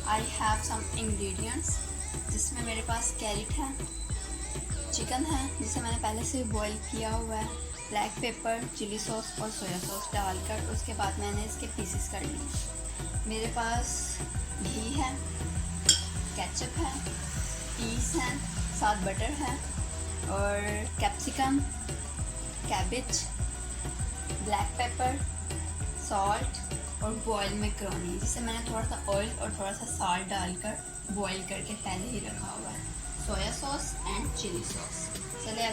I have some ingredients, जिसमें मेरे पास carat है, चिकन है जिसे मैंने पहले से बॉईल किया हुआ है, ब्लैक पेपर, चिली सॉस और सोया सॉस डालकर उसके बाद मैंने इसके पीसेस कर लिए। मेरे पास घी है, केचप है, पीस हैं, साथ बटर है और capsicum, cabbage, black pepper, salt और बॉयल मैकरोनी, जिसे मैंने थोड़ा सा ऑयल और थोड़ा सा सॉल्ट डालकर बॉईल करके पहले ही रखा हुआ है, soya sauce and chilli sauce. चलिए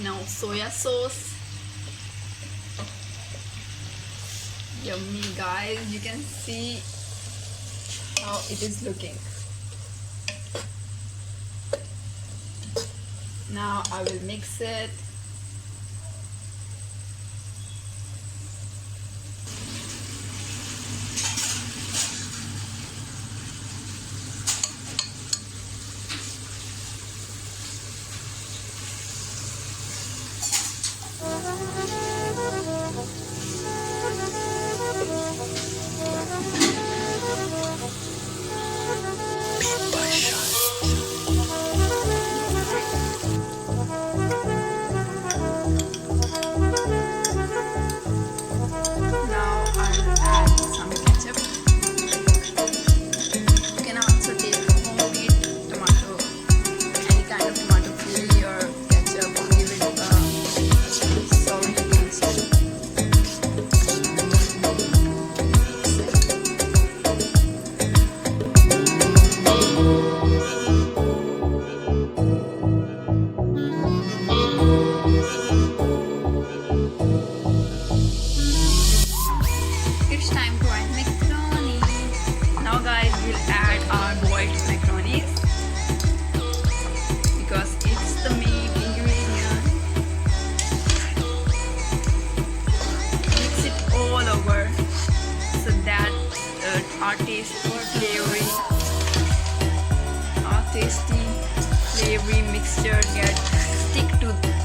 now soya sauce. Yummy, guys, you can see how it is looking. Now I will mix it. So that our tasty flavory mixture get stick to